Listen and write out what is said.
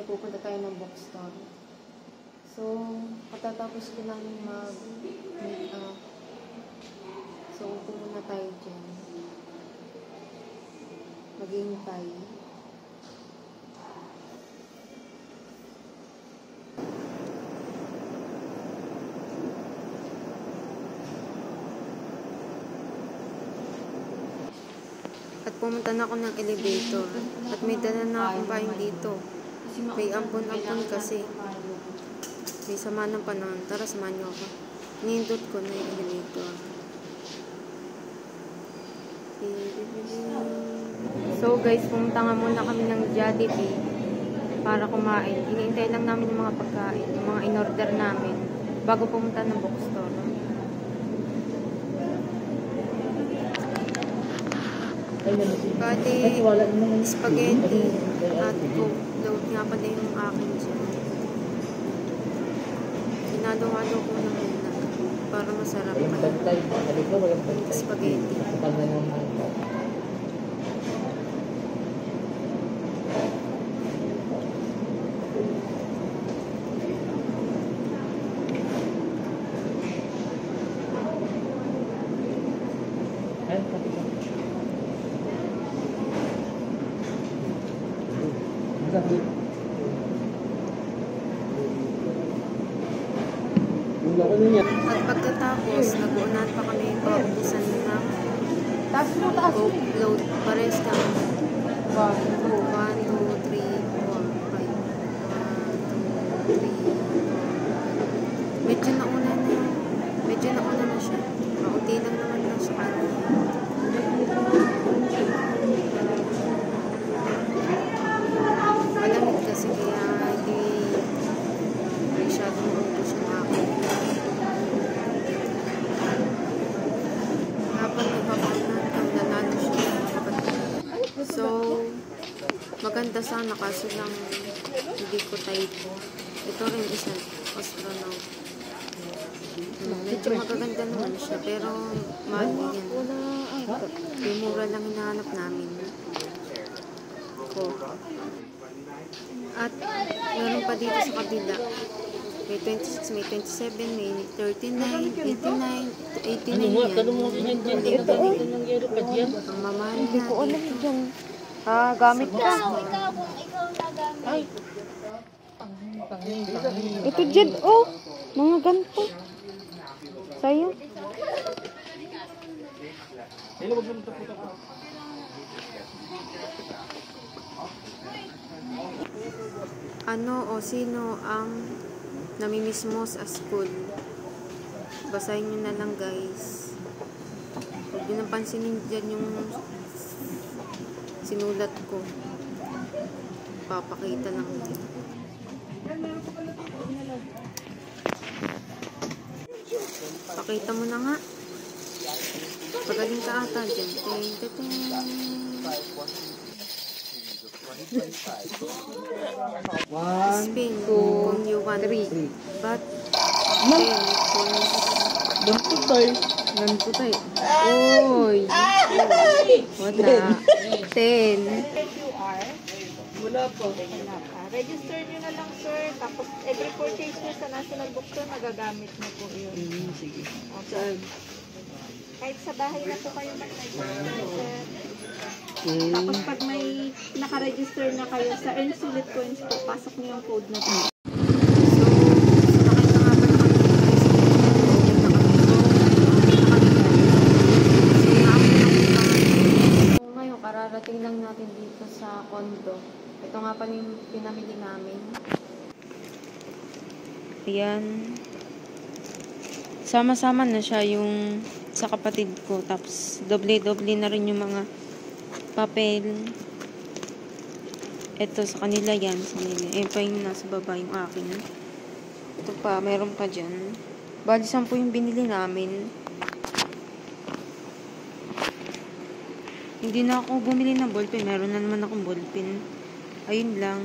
pupunta tayo ng bookstore. So, katatapos ko lang mag-make up. So, upo muna tayo dyan. Maghihintay. At pumunta na ako ng elevator. At may dala na akong paing dito. May ampon-ampon kasi. May sama ng panahon. Tara, samahan niyo ako. Nindot ko na yung elevator. So guys, pumunta nga muna kami ng Jollibee para kumain. Iniintay lang namin yung mga pagkain, yung mga in-order namin bago pumunta ng bookstore. Bali, spaghetti at coke. Load nga pala yung akin dyan. Sinalo-halo ko na muna para masarap pa yung spaghetti. At pagkatapos, nag-uunahan pa kami paubusan ng coke load. Pares kami. 1, 2, 3, 4, 5. 1, 2, 3, 4. Medyo nauna na yun. Medyo nauna na siya. Maunti lang naman na siya. Malamig kasi kaya hindi masyadong maubos yung akin. Habang nagpapakanan, ang nanalo siya. So, maganda sana kaso lang hindi ko typo. Ito rin isang astronaut. Medyo magaganda naman siya pero mahal yan. Yung mura lang hinahanap namin. At meron pa dito sa kabila. May 26, may 27, may 39, 89, 89 yan. Ang mamahal na dito. Gamit ka. Ay. Ito dyan, oh. Mga ganito. Sa'yo. Ano o sino ang namimiss mo sa school? Basahin nyo na lang guys. Huwag nyo nang pansinin dyan yung sinulat ko. Papakita lang din. Pakita mo na nga. Pagaling ka ata dyan. Spin kung you want 3. But 10 Nantutay. Oy. Wala. 10. Wala pa. Register nyo na lang, sir. Tapos, every purchase nyo sa National Bookstore, magagamit nyo po yun. Sige. Okay. Kahit sa bahay na po kayo mag-register, sir. Tapos, pag may nakaregister na kayo sa Earn Sulit Coins po, pasok nyo yung code na po. Kararating lang natin dito sa condo. Ito nga pala yung pinamili namin. Ayan. Sama-sama na siya yung sa kapatid ko. Tapos doble-doble na rin yung mga papel. Ito sa kanila yan. Sa kanila. Eh pa yung nasa baba yung akin. Ito pa. Meron pa dyan. Bali 10 yung binili namin. Hindi na ako bumili ng ballpen. Meron na naman akong ballpen. Ayun lang.